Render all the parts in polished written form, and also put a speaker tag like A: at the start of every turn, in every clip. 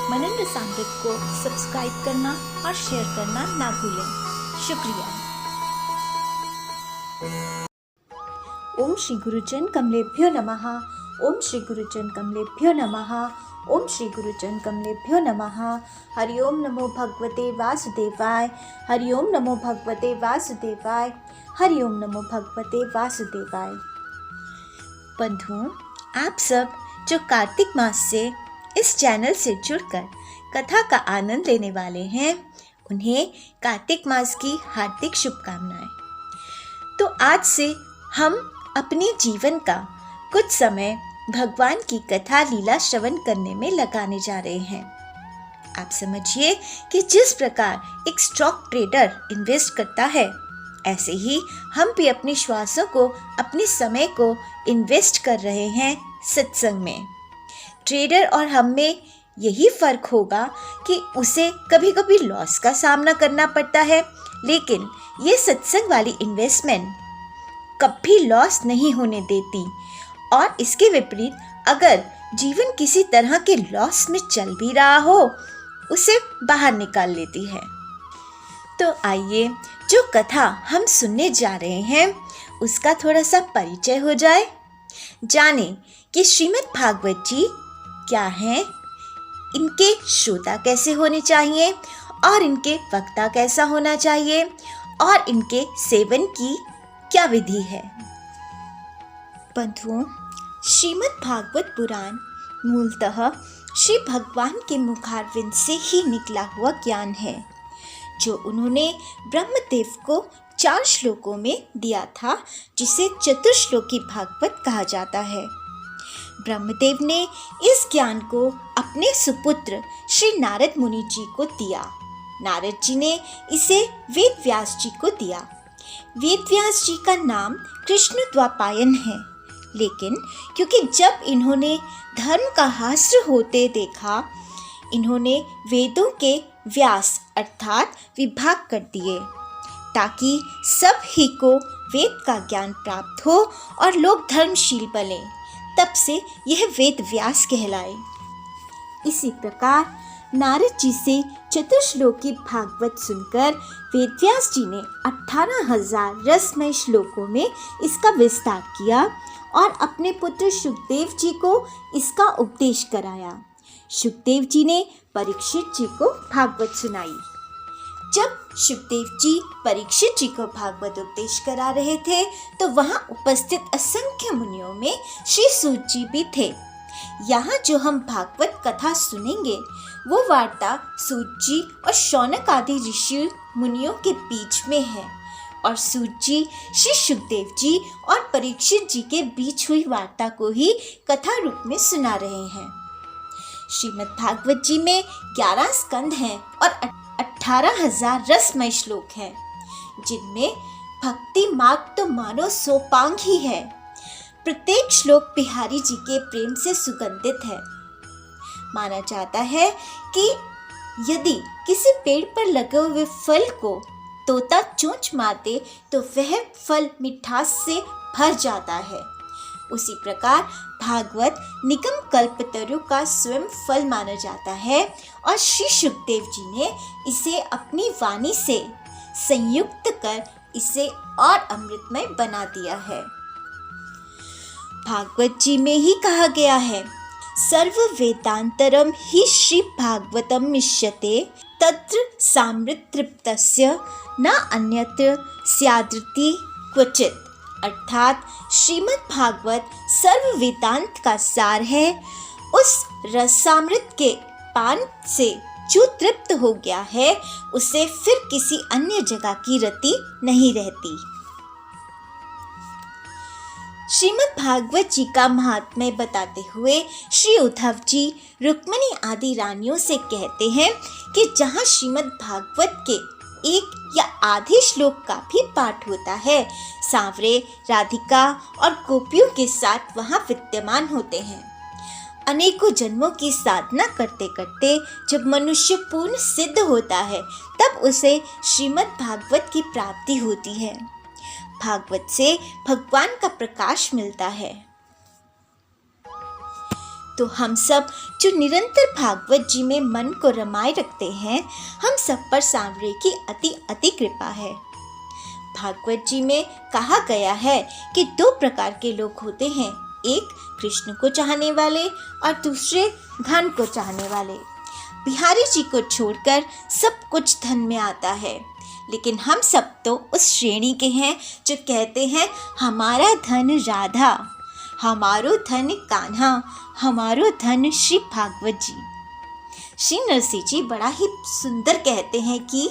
A: मनन रसामृत को सब्सक्राइब करना और शेयर करना ना भूलें। शुक्रिया। ओम श्री गुरुजन कमलेभ्यो नमः। ओम श्री गुरुजन कमलेभ्यो नमः। ओम श्री गुरुजन कमलेभ्यो नमः। हरि ओम नमो भगवते वासुदेवाय। हरि ओम नमो भगवते वासुदेवाय। हरि ओम नमो भगवते वासुदेवाय। बंधुओं, आप सब जो कार्तिक मास से इस चैनल से जुड़कर कथा का आनंद लेने वाले हैं, उन्हें कार्तिक मास की हार्दिक शुभकामनाएं। तो आज से हम अपने जीवन का कुछ समय भगवान की कथा लीला श्रवण करने में लगाने जा रहे हैं। आप समझिए कि जिस प्रकार एक स्टॉक ट्रेडर इन्वेस्ट करता है, ऐसे ही हम भी अपने श्वासों को, अपने समय को इन्वेस्ट कर रहे हैं सत्संग में। ट्रेडर और हम में यही फर्क होगा कि उसे कभी कभी लॉस का सामना करना पड़ता है, लेकिन ये सत्संग वाली इन्वेस्टमेंट कभी लॉस नहीं होने देती, और इसके विपरीत अगर जीवन किसी तरह के लॉस में चल भी रहा हो, उसे बाहर निकाल लेती है। तो आइए, जो कथा हम सुनने जा रहे हैं उसका थोड़ा सा परिचय हो जाए। जाने कि श्रीमद् भागवत जी क्या हैं, इनके श्रोता कैसे होने चाहिए और इनके वक्ता कैसा होना चाहिए, और इनके सेवन की क्या विधि है। बंधुओं, श्रीमद् भागवत पुराण मूलतः श्री भगवान के मुखारविंद से ही निकला हुआ ज्ञान है, जो उन्होंने ब्रह्मदेव को 4 श्लोकों में दिया था, जिसे चतुश्लोकी भागवत कहा जाता है। ब्रह्मदेव ने इस ज्ञान को अपने सुपुत्र श्री नारद मुनि जी को दिया। नारद जी ने इसे वेद व्यास जी को दिया। वेद व्यास जी का नाम कृष्ण द्वापायन है, लेकिन क्योंकि जब इन्होंने धर्म का ह्रास होते देखा, इन्होंने वेदों के व्यास अर्थात विभाग कर दिए, ताकि सब ही को वेद का ज्ञान प्राप्त हो और लोग धर्मशील बने। तब से यह वेद व्यास कहलाए। इसी प्रकार नारद जी से चतुश्लोकी भागवत सुनकर वेद व्यास जी ने 18,000 रसमय श्लोकों में इसका विस्तार किया और अपने पुत्र सुखदेव जी को इसका उपदेश कराया। सुखदेव जी ने परीक्षित जी को भागवत सुनाई। जब सुखदेव जी परीक्षित जी को भागवत उपदेश करा रहे थे, तो वहां उपस्थित असंख्य मुनियों में श्री सूत जी भी थे। यहाँ जो हम भागवत कथा सुनेंगे, वो वार्ता सूत जी और शौनक आदि ऋषि मुनियों के बीच में है, और सूत जी श्री सुखदेव जी और परीक्षित जी के बीच हुई वार्ता को ही कथा रूप में सुना रहे हैं। श्रीमद् भागवत जी में 11 स्कंद हैं और 18,000 रसमय श्लोक हैं, जिनमें भक्ति मार्ग तो मानो सोपांग ही है। प्रत्येक श्लोक बिहारी जी के प्रेम से सुगंधित है। माना जाता है कि यदि किसी पेड़ पर लगे हुए फल को तोता चोंच मारते तो वह फल मिठास से भर जाता है। उसी प्रकार भागवत निगम कल्पतरु का स्वयं फल माना जाता है, और श्री सुखदेव जी ने इसे अपनी वाणी से संयुक्त कर इसे और अमृतमय बना दिया है। भागवत जी में ही कहा गया है, सर्व वेदांतरम ही श्री भागवतम मिष्यते तत्र सामृतृप्तस्य न अन्यत्र स्यादृति क्वचित। अर्थात श्रीमद् भागवत सर्व वेदांत का सार है। उस रसामृत के पान से जो तृप्त हो गया है, उसे फिर किसी अन्य जगह की रति नहीं रहती। श्रीमद् भागवत जी का महात्म्य बताते हुए श्री उद्धव जी रुक्मिणी आदि रानियों से कहते हैं कि जहाँ श्रीमद् भागवत के एक या आधे श्लोक का भी पाठ होता है, सांवरे राधिका और गोपियों के साथ वहाँ विद्यमान होते हैं। अनेकों जन्मों की साधना करते करते जब मनुष्य पूर्ण सिद्ध होता है, तब उसे श्रीमद् भागवत की प्राप्ति होती है। भागवत से भगवान का प्रकाश मिलता है। तो हम सब जो निरंतर भागवत जी में मन को रमाए रखते हैं, हम सब पर सांवरे की अति कृपा है। भागवत जी में कहा गया है कि 2 प्रकार के लोग होते हैं, एक कृष्ण को चाहने वाले और दूसरे धन को चाहने वाले। बिहारी जी को छोड़कर सब कुछ धन में आता है, लेकिन हम सब तो उस श्रेणी के हैं जो कहते हैं हमारा धन राधा, हमारो धन कान्हा, हमारो धन श्री भागवत जी। श्री नरसिंह जी बड़ा ही सुंदर कहते हैं कि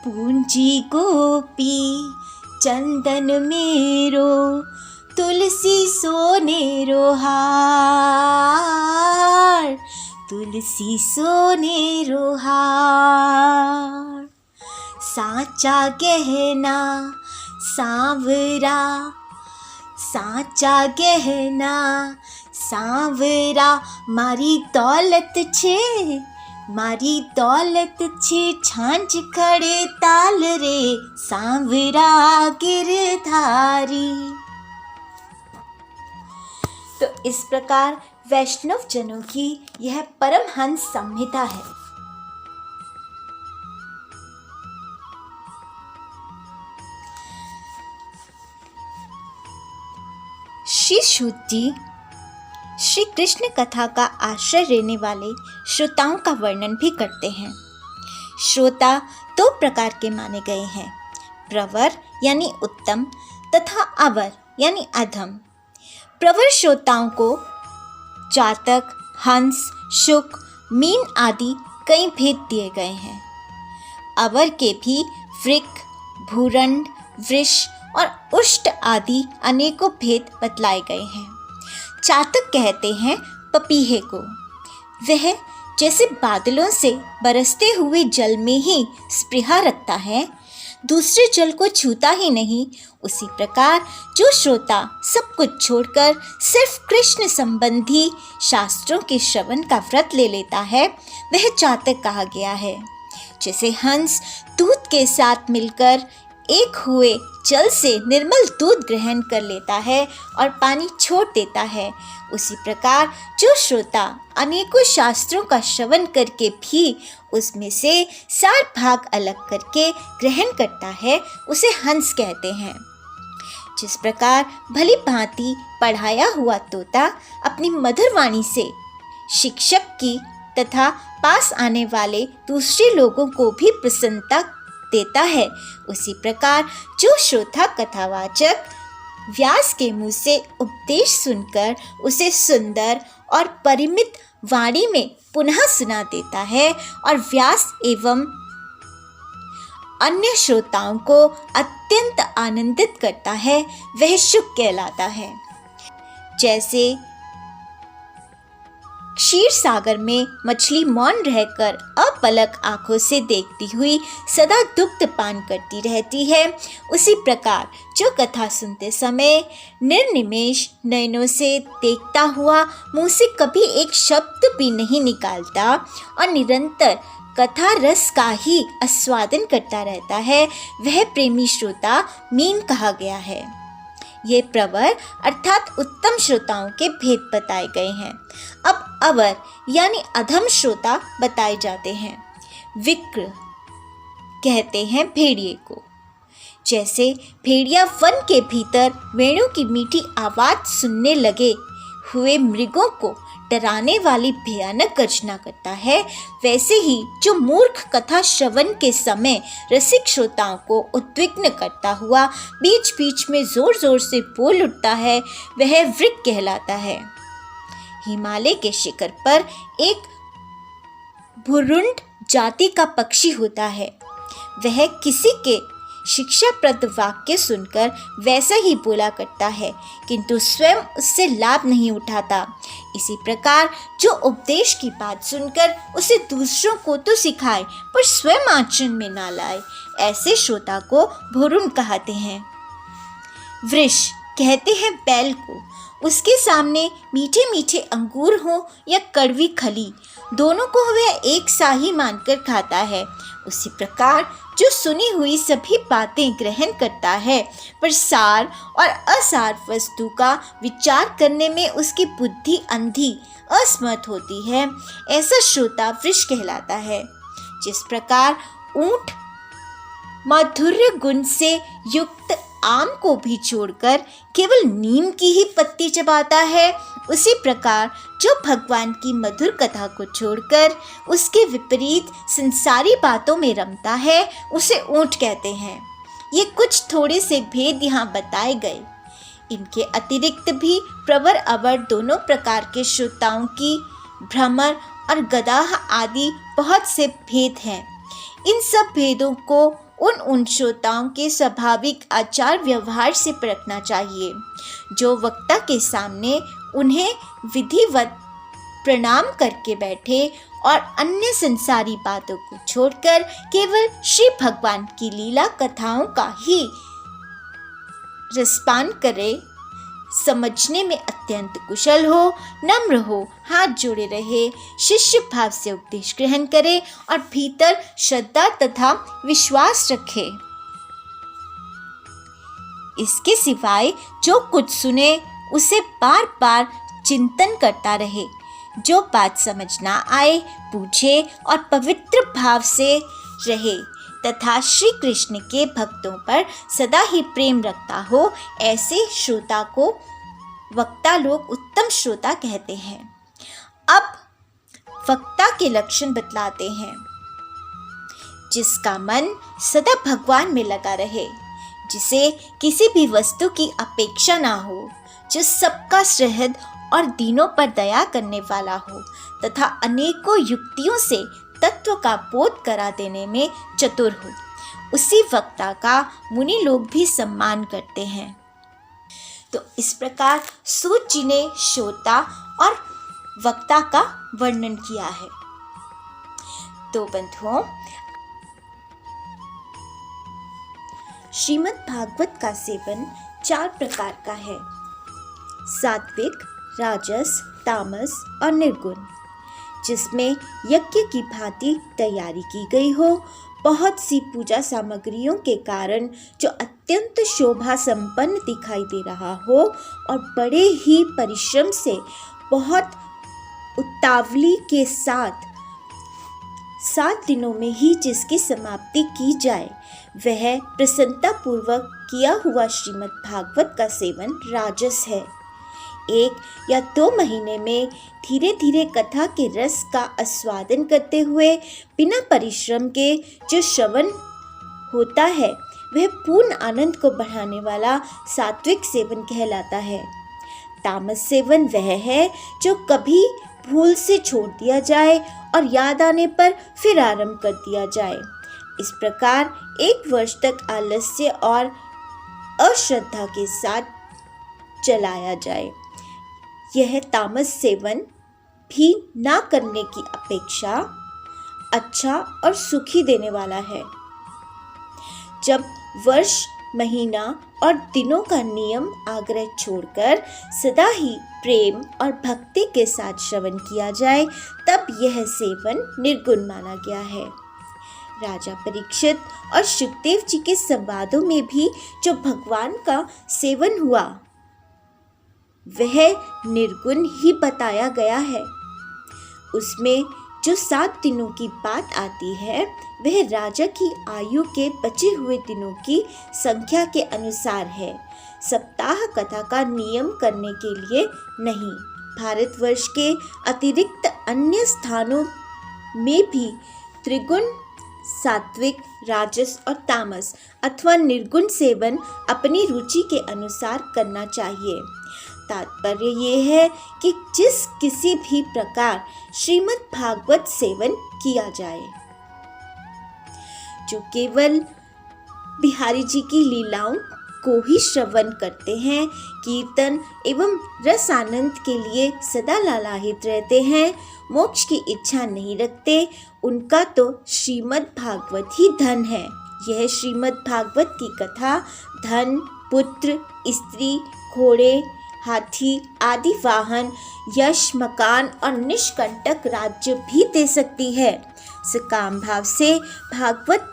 A: पूंजी गोपी चंदन मेरो, तुलसी सोनेरो हार, तुलसी सोनेरो हार। साचा गहना सांवरा, साचा गहना सांवरा, मारी दौलत छे, मारी दौलत छे छांझ खड़े ताल रे, सांवरा गिरधारी। तो इस प्रकार वैष्णव जनों की यह परमहंस संहिता है। श्री सूत जी श्री कृष्ण कथा का आश्रय लेने वाले श्रोताओं का वर्णन भी करते हैं। श्रोता 2 प्रकार के माने गए हैं, प्रवर यानी उत्तम तथा अवर यानी अधम। प्रवर श्रोताओं को जातक, हंस, शुक, मीन आदि कई भेद दिए गए हैं। अवर के भी वृक, भूरंड, वृष और उष्ट आदि अनेकों भेद बतलाए गए हैं। चातक कहते हैं पपीहे को, वह जैसे बादलों से बरसते हुए जल में ही स्पृहा रखता है, दूसरे जल को छूता ही नहीं, उसी प्रकार जो श्रोता सब कुछ छोड़कर सिर्फ कृष्ण संबंधी शास्त्रों के श्रवण का व्रत ले लेता है, वह चातक कहा गया है। जैसे हंस दूध के साथ मिलकर एक हुए जल से निर्मल दूध ग्रहण कर लेता है और पानी छोड़ देता है, उसी प्रकार जो श्रोता अनेकों शास्त्रों का श्रवण करके भी उसमें से सार भाग अलग करके ग्रहण करता है, उसे हंस कहते हैं। जिस प्रकार भली भांति पढ़ाया हुआ तोता अपनी मधुर वाणी से शिक्षक की तथा पास आने वाले दूसरे लोगों को भी प्रसन्नता देता है, उसी प्रकार जो श्रोता कथावाचक व्यास के मुंह से उपदेश सुनकर उसे सुंदर और परिमित वाणी में पुनः सुना देता है और व्यास एवं अन्य श्रोताओं को अत्यंत आनंदित करता है, वह शुक कहलाता है। जैसे क्षीर सागर में मछली मौन रहकर अपलक आंखों से देखती हुई सदा दुग्ध पान करती रहती है, उसी प्रकार जो कथा सुनते समय निर्निमेष नयनों से देखता हुआ मुंह से कभी एक शब्द भी नहीं निकालता और निरंतर कथा रस का ही आस्वादन करता रहता है, वह प्रेमी श्रोता मीन कहा गया है। ये प्रवर अर्थात उत्तम श्रोताओं के भेद बताए गए हैं। अब अवर यानी अधम श्रोता बताए जाते हैं। विक्र कहते हैं भेड़िए को। जैसे भेड़िया वन के भीतर वेणु की मीठी आवाज सुनने लगे हुए मृगों को डराने वाली भयानक गर्जना करता है, वैसे ही जो मूर्ख कथा श्रवण के समय रसिक श्रोताओं को उद्विग्न करता हुआ बीच बीच में जोर जोर से बोल उठता है, वह वृक कहलाता है। हिमालय के शिखर पर एक भुरुंड जाति का पक्षी होता है। वह किसी के शिक्षाप्रद वाक्य सुनकर वैसा ही बोला करता है, किंतु स्वयं उससे लाभ नहीं उठाता। इसी प्रकार जो उपदेश की बात सुनकर उसे दूसरों को तो सिखाए पर स्वयं आचरण में ना लाए, ऐसे श्रोता को भुरुंड कहते हैं। वृष कहते हैं बैल को उसके सामने मीठे मीठे अंगूर हो या कड़वी खली, दोनों को वह एक सा ही मानकर खाता है। उसी प्रकार जो सुनी हुई सभी बातें ग्रहण करता है, पर सार और असार वस्तु का विचार करने में उसकी बुद्धि अंधी असमर्थ होती है, ऐसा श्रोता वृष कहलाता है। जिस प्रकार ऊंट माधुर्य गुण से युक्त आम को भी छोड़कर केवल नीम की ही पत्ती चबाता है, उसी प्रकार जो भगवान की मधुर कथा को छोड़कर उसके विपरीत संसारी बातों में रमता है, उसे ऊंट कहते हैं। ये कुछ थोड़े से भेद यहाँ बताए गए। इनके अतिरिक्त भी प्रवर अवर दोनों प्रकार के श्रोताओं की भ्रमर और गदाह आदि बहुत से भेद हैं। इन सब भेदों को उन श्रोताओं के स्वाभाविक आचार व्यवहार से परखना चाहिए, जो वक्ता के सामने उन्हें विधिवत प्रणाम करके बैठे और अन्य संसारी बातों को छोड़कर केवल श्री भगवान की लीला कथाओं का ही रसपान करे, समझने में अत्यंत कुशल हो, नम्र हो, हाथ जोड़े रहे, शिष्य भाव से उपदेश ग्रहण करे और भीतर श्रद्धा तथा विश्वास रखे। इसके सिवाय जो कुछ सुने उसे बार बार चिंतन करता रहे, जो बात समझ ना आए पूछे और पवित्र भाव से रहे तथा श्री कृष्ण के भक्तों पर सदा ही प्रेम रखता हो, ऐसे श्रोता को वक्ता लोग उत्तम श्रोता कहते हैं। अब वक्ता के लक्षण बतलाते हैं। जिसका मन सदा भगवान में लगा रहे, जिसे किसी भी वस्तु की अपेक्षा ना हो, जो सबका सहृद और दीनों पर दया करने वाला हो तथा अनेकों युक्तियों से तत्व का बोध करा देने में चतुर हो, उसी वक्ता का मुनि लोग भी सम्मान करते हैं। तो इस प्रकार सूत जी ने श्रोता और वक्ता का वर्णन किया है। तो बंधुओं, श्रीमद् भागवत का सेवन 4 प्रकार का है: सात्विक, राजस, तामस और निर्गुण, जिसमें यज्ञ की भांति तैयारी की गई हो, बहुत सी पूजा सामग्रियों के कारण जो अत्यंत शोभा संपन्न दिखाई दे रहा हो और बड़े ही परिश्रम से बहुत उतावली के साथ 7 दिनों में ही जिसकी समाप्ति की जाए, वह प्रसन्नता पूर्वक किया हुआ श्रीमद् भागवत का सेवन राजस है। 1 या 2 महीने में धीरे धीरे कथा के रस का आस्वादन करते हुए बिना परिश्रम के जो श्रवण होता है, वह पूर्ण आनंद को बढ़ाने वाला सात्विक सेवन कहलाता है। तामस सेवन वह है जो कभी भूल से छोड़ दिया जाए और याद आने पर फिर आरंभ कर दिया जाए। इस प्रकार 1 वर्ष तक आलस्य और अश्रद्धा के साथ चलाया जाए। यह तामस सेवन भी ना करने की अपेक्षा अच्छा और सुखी देने वाला है। जब वर्ष, महीना और दिनों का नियम आग्रह छोड़कर सदा ही प्रेम और भक्ति के साथ श्रवण किया जाए, तब यह सेवन निर्गुण माना गया है। राजा परीक्षित और सुखदेव जी के संवादों में भी जो भगवान का सेवन हुआ, वह निर्गुण ही बताया गया है। उसमें जो 7 दिनों की बात आती है, वह राजा की आयु के बचे हुए दिनों की संख्या के अनुसार है, सप्ताह कथा का नियम करने के लिए नहीं। भारतवर्ष के अतिरिक्त अन्य स्थानों में भी त्रिगुण, सात्विक, राजस और तामस अथवा निर्गुण सेवन अपनी रुचि के अनुसार करना चाहिए। तात्पर्य ये है कि जिस किसी भी प्रकार श्रीमद् भागवत सेवन किया जाए, जो केवल बिहारी जी की लीलाओं को ही श्रवण करते हैं, कीर्तन एवं रस आनंद के लिए सदा लालायित रहते हैं, मोक्ष की इच्छा नहीं रखते, उनका तो श्रीमद् भागवत ही धन है। यह श्रीमद् भागवत की कथा धन, पुत्र, स्त्री, घोड़े, हाथी आदि वाहन, यश, मकान और निष्कंटक राज्य भी दे सकती है। सकाम भाव से भागवत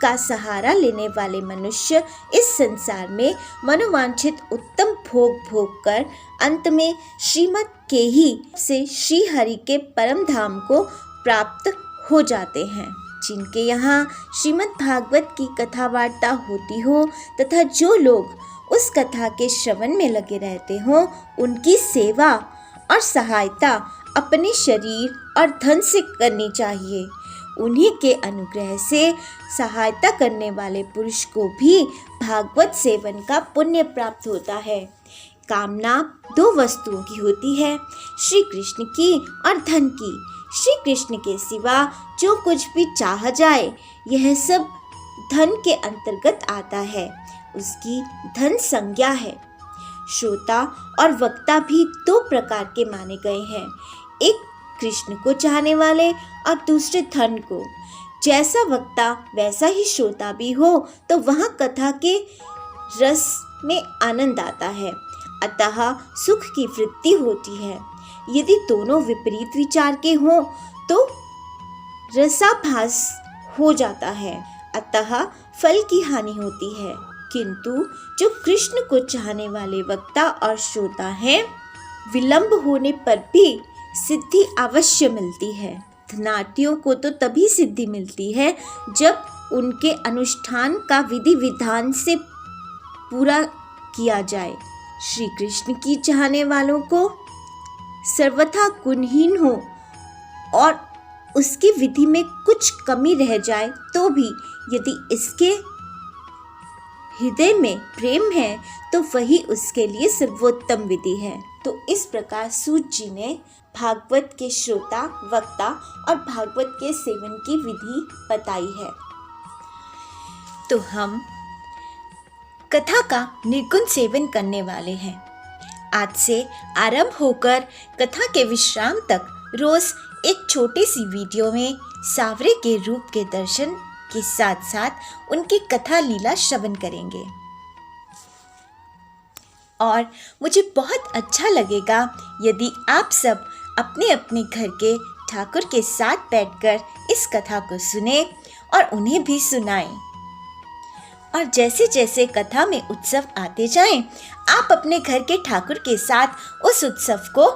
A: का सहारा लेने वाले मनुष्य इस संसार में मनोवांछित उत्तम भोग भोग कर अंत में श्रीमत के ही से श्री हरि के परम धाम को प्राप्त हो जाते हैं। जिनके यहाँ श्रीमद् भागवत की कथा वार्ता होती हो तथा जो लोग उस कथा के श्रवण में लगे रहते हो, उनकी सेवा और सहायता अपने शरीर और धन से करनी चाहिए। उन्हीं के अनुग्रह से सहायता करने वाले पुरुष को भी भागवत सेवन का पुण्य प्राप्त होता है। कामना दो वस्तुओं की होती है, श्री कृष्ण की और धन की। श्री कृष्ण के सिवा जो कुछ भी चाहा जाए, यह सब धन के अंतर्गत आता है, उसकी धन संज्ञा है। श्रोता और वक्ता भी दो प्रकार के माने गए हैं, एक कृष्ण को चाहने वाले और दूसरे धन को। जैसा वक्ता वैसा ही श्रोता भी हो तो वहाँ कथा के रस में आनंद आता है, अतः सुख की वृद्धि होती है। यदि दोनों विपरीत विचार के हों तो रसाभास हो जाता है, अतः फल की हानि होती है। किंतु जो कृष्ण को चाहने वाले वक्ता और श्रोता हैं, विलंब होने पर भी सिद्धि अवश्य मिलती है। धनाढ्यों को तो तभी सिद्धि मिलती है जब उनके अनुष्ठान का विधि विधान से पूरा किया जाए। श्री कृष्ण की चाहने वालों को सर्वथा गुणहीन हो और उसकी विधि में कुछ कमी रह जाए तो भी यदि इसके हृदय में प्रेम है तो वही उसके लिए सर्वोत्तम विधि है। तो इस प्रकार सूत जी ने भागवत के श्रोता, वक्ता और भागवत के सेवन की विधि बताई है। तो हम कथा का निर्गुण सेवन करने वाले हैं। आज से आरंभ होकर कथा के विश्राम तक रोज एक छोटी सी वीडियो में सांवरे के रूप के दर्शन के साथ साथ उनकी कथा लीला श्रवण करेंगे और मुझे बहुत अच्छा लगेगा यदि आप सब अपने अपने घर के ठाकुर के साथ बैठकर इस कथा को सुने और उन्हें भी सुनाएं। और जैसे जैसे कथा में उत्सव आते जाएं, आप अपने घर के ठाकुर के साथ उस उत्सव को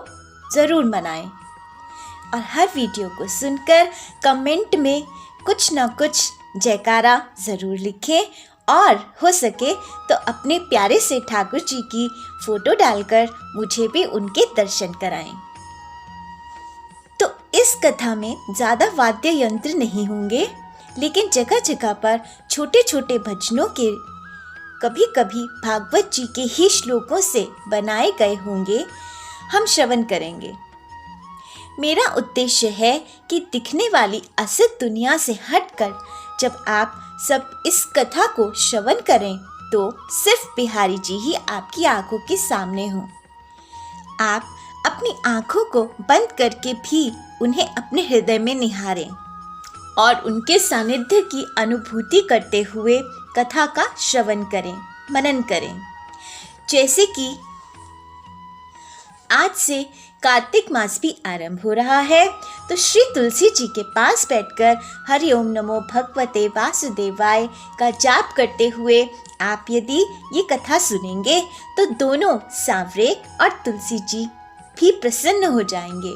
A: जरूर मनाएं। और हर वीडियो को सुनकर कमेंट में कुछ न कुछ जयकारा जरूर लिखें और हो सके तो अपने प्यारे से ठाकुर जी की फोटो डालकर मुझे भी उनके दर्शन कराएं। तो इस कथा में ज़्यादा वाद्य यंत्र नहीं होंगे, लेकिन जगह जगह पर छोटे छोटे भजनों के कभी कभी भागवत जी के ही श्लोकों से बनाए गए होंगे, हम श्रवण करेंगे। मेरा उद्देश्य है कि दिखने वाली असत दुनिया से हटकर जब आप सब इस कथा को श्रवण करें तो सिर्फ बिहारी जी ही आपकी आंखों के सामने हों। आप अपनी आंखों को बंद करके भी उन्हें अपने हृदय में निहारें और उनके सानिध्य की अनुभूति करते हुए कथा का श्रवण करें, मनन करें। जैसे कि आज से कार्तिक मास भी आरंभ हो रहा है, तो श्री तुलसी जी के पास बैठकर हरि ओम नमो भगवते वासुदेवाय का जाप करते हुए आप यदि ये कथा सुनेंगे तो दोनों सांवरे और तुलसी जी भी प्रसन्न हो जाएंगे।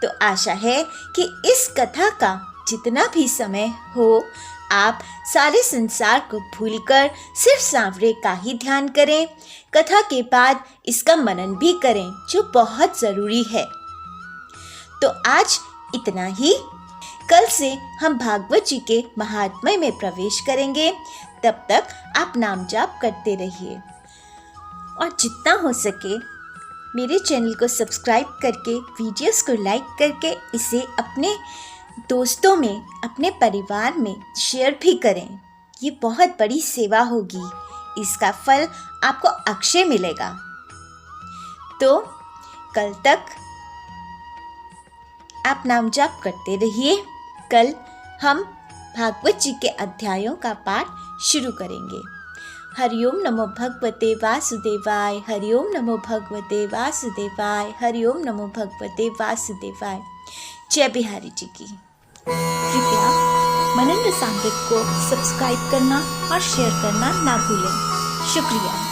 A: तो आशा है कि इस कथा का जितना भी समय हो, आप सारे संसार को भूलकर सिर्फ सांवरे का ही ध्यान करें। कथा के बाद इसका मनन भी करें, जो बहुत ज़रूरी है। तो आज इतना ही। कल से हम भागवत जी के महात्म्य में प्रवेश करेंगे। तब तक आप नाम जाप करते रहिए और जितना हो सके मेरे चैनल को सब्सक्राइब करके, वीडियोस को लाइक करके इसे अपने दोस्तों में, अपने परिवार में शेयर भी करें। ये बहुत बड़ी सेवा होगी, इसका फल आपको अक्षय मिलेगा। तो कल तक आप नाम जाप करते रहिए। कल हम भागवत जी के अध्यायों का पाठ शुरू करेंगे। हरिओम नमो भगवते वासुदेवाय। हरिओम नमो भगवते वासुदेवाय। हरिओम नमो भगवते वासुदेवाय। जय बिहारी जी की। कृपया मनन रसामृत को सब्सक्राइब करना और शेयर करना ना भूलें। शुक्रिया।